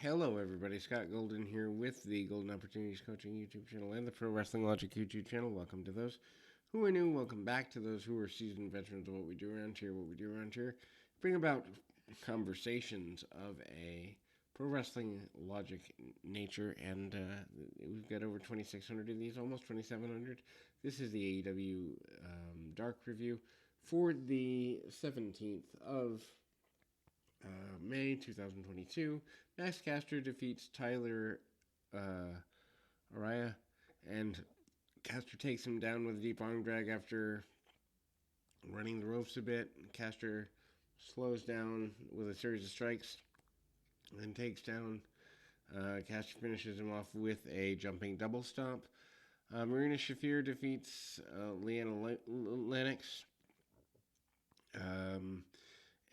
Hello, everybody. Scott Golden here with the Golden Opportunities Coaching YouTube channel and the Pro Wrestling Logic YouTube channel. Welcome to those who are new. Welcome back to those who are seasoned veterans of what we do around here. What we do around here, bring about conversations of a pro wrestling logic nature, and we've got over 2,600 of these, almost 2,700. This is the AEW Dark review for the 17th of May 2022. Max Caster defeats Tyler Araya, and Caster takes him down with a deep arm drag after running the ropes a bit. Caster slows down with a series of strikes, then takes down. Caster finishes him off with a jumping double stomp. Marina Shafir defeats Leanna Lennox.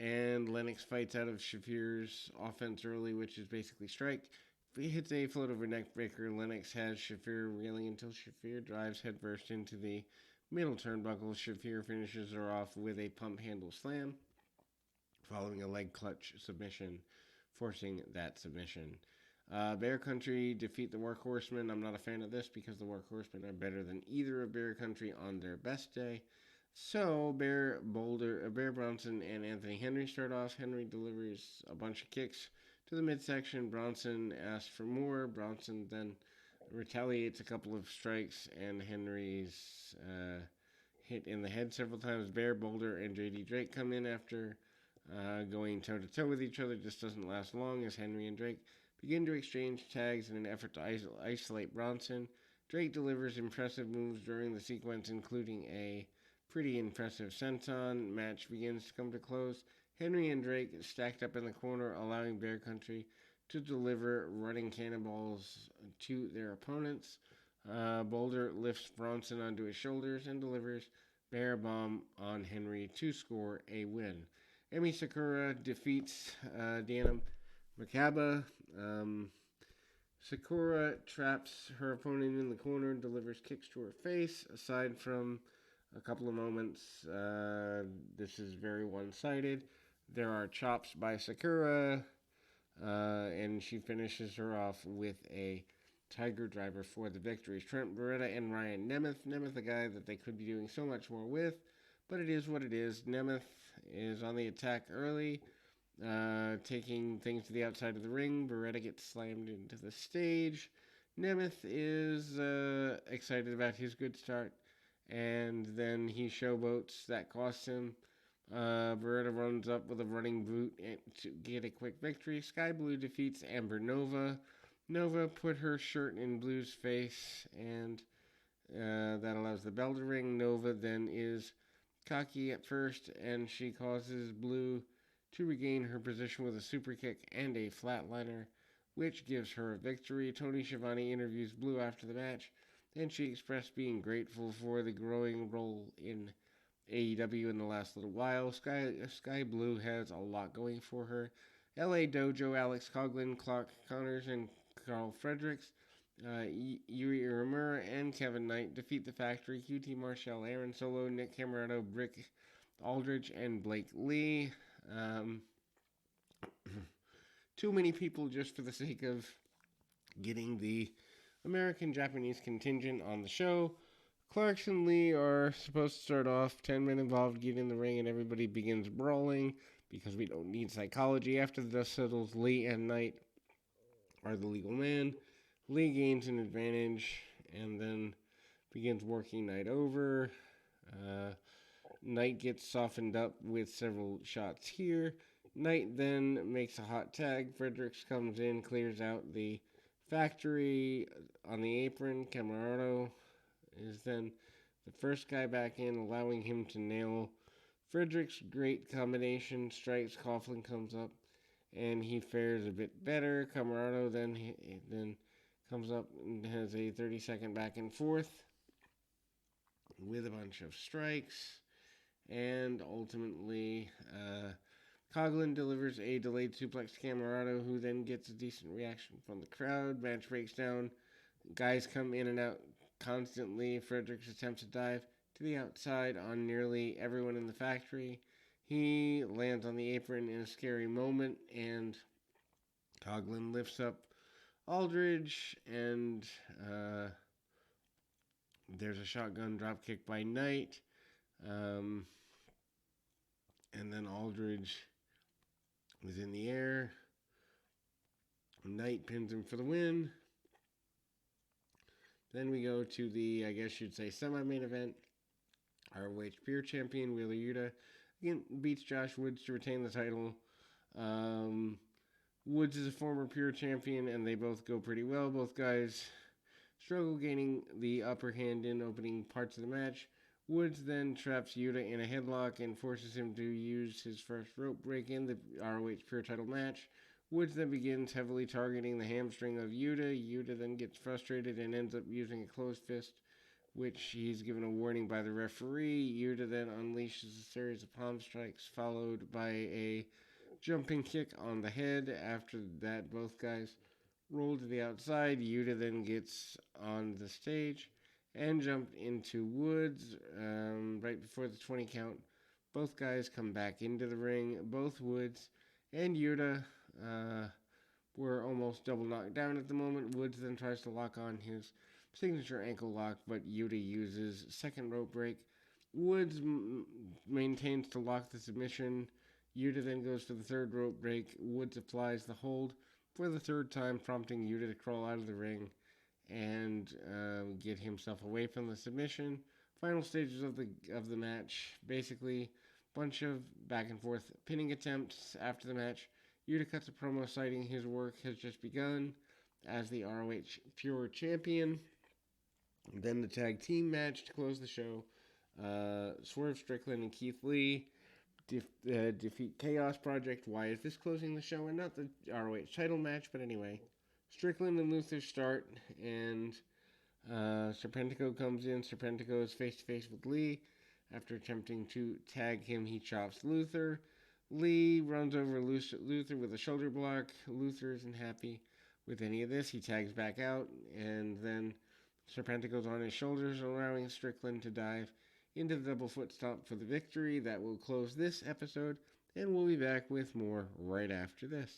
And Lennox fights out of Shafir's offense early, which is basically strike. He hits a float over neck breaker. Lennox has Shafir reeling until Shafir drives headfirst into the middle turnbuckle. Shafir finishes her off with a pump handle slam, following a leg clutch submission, forcing that submission. Bear Country defeat the Workhorsemen. I'm not a fan of this because the Workhorsemen are better than either of Bear Country on their best day. So, Bear Bronson and Anthony Henry start off. Henry delivers a bunch of kicks to the midsection. Bronson asks for more. Bronson then retaliates a couple of strikes, and Henry's hit in the head several times. Bear, Boulder, and JD Drake come in after going toe-to-toe with each other. Just doesn't last long as Henry and Drake begin to exchange tags in an effort to isolate Bronson. Drake delivers impressive moves during the sequence, including a pretty impressive senton. Match begins to come to close. Henry and Drake stacked up in the corner, allowing Bear Country to deliver running cannonballs to their opponents. Boulder lifts Bronson onto his shoulders and delivers Bear Bomb on Henry to score a win. Emi Sakura defeats Dana Makaba. Sakura traps her opponent in the corner and delivers kicks to her face. Aside from a couple of moments, this is very one-sided. There are chops by Sakura, and she finishes her off with a Tiger Driver for the victory. Trent Beretta and Ryan Nemeth. Nemeth, a guy that they could be doing so much more with, but it is what it is. Nemeth is on the attack early, taking things to the outside of the ring. Beretta gets slammed into the stage. Nemeth is excited about his good start, and then he showboats. That costs him. Beretta runs up with a running boot to get a quick victory. Sky Blue defeats Amber Nova. Nova put her shirt in Blue's face, and that allows the bell to ring. Nova then is cocky at first, and she causes Blue to regain her position with a super kick and a flatliner, which gives her a victory. Tony Schiavone interviews Blue after the match, and she expressed being grateful for the growing role in AEW in the last little while. Sky Blue has a lot going for her. LA Dojo, Alex Coughlin, Clark Connors, and Carl Fredericks, Yuri Uemura, and Kevin Knight defeat the Factory. QT Marshall, Aaron Solo, Nick Camarado, Brick Aldridge, and Blake Lee. Too many people just for the sake of getting the American-Japanese contingent on the show. Clarkson and Lee are supposed to start off 10 men involved, get in the ring, and everybody begins brawling because we don't need psychology. After the dust settles, Lee and Knight are the legal man. Lee gains an advantage and then begins working Knight over. Knight gets softened up with several shots here. Knight then makes a hot tag. Fredericks comes in, clears out the Factory on the apron. Camarado is then the first guy back in, allowing him to nail Fredericks' great combination. Strikes, Coughlin comes up, and he fares a bit better. Camarado then comes up and has a 30-second back and forth with a bunch of strikes, and ultimately Coughlin delivers a delayed suplex to Camarado, who then gets a decent reaction from the crowd. Match breaks down. Guys come in and out constantly. Fredericks attempts to dive to the outside on nearly everyone in the Factory. He lands on the apron in a scary moment, and Coughlin lifts up Aldridge, and there's a shotgun dropkick by Knight. And then Aldridge is in the air. Knight pins him for the win. Then we go to the, I guess you'd say, semi-main event. ROH Pure Champion Wheeler Yuta again beats Josh Woods to retain the title. Woods is a former Pure Champion, and they both go pretty well. Both guys struggle gaining the upper hand in opening parts of the match. Woods then traps Yuta in a headlock and forces him to use his first rope break in the ROH Pure title match. Woods then begins heavily targeting the hamstring of Yuta. Yuta then gets frustrated and ends up using a closed fist, which he's given a warning by the referee. Yuta then unleashes a series of palm strikes, followed by a jumping kick on the head. After that, both guys roll to the outside. Yuta then gets on the stage and jumped into Woods right before the 20 count. Both guys come back into the ring. Both Woods and Yuta were almost double knocked down at the moment. Woods then tries to lock on his signature ankle lock, but Yuta uses second rope break. Woods maintains to lock the submission. Yuta then goes for the third rope break. Woods applies the hold for the third time, prompting Yuta to crawl out of the ring and get himself away from the submission. Final stages of the match, basically bunch of back and forth pinning attempts. After the match, Yuta cuts a promo citing his work has just begun as the ROH Pure Champion. Then the tag team match to close the show. Swerve Strickland and Keith Lee defeat Chaos Project. Why is this closing the show and not the ROH title match? But anyway, Strickland and Luther start, and Serpentico comes in. Serpentico is face-to-face with Lee. After attempting to tag him, he chops Luther. Lee runs over Luther with a shoulder block. Luther isn't happy with any of this. He tags back out, and then Serpentico's on his shoulders, allowing Strickland to dive into the double foot stomp for the victory. That will close this episode, and we'll be back with more right after this.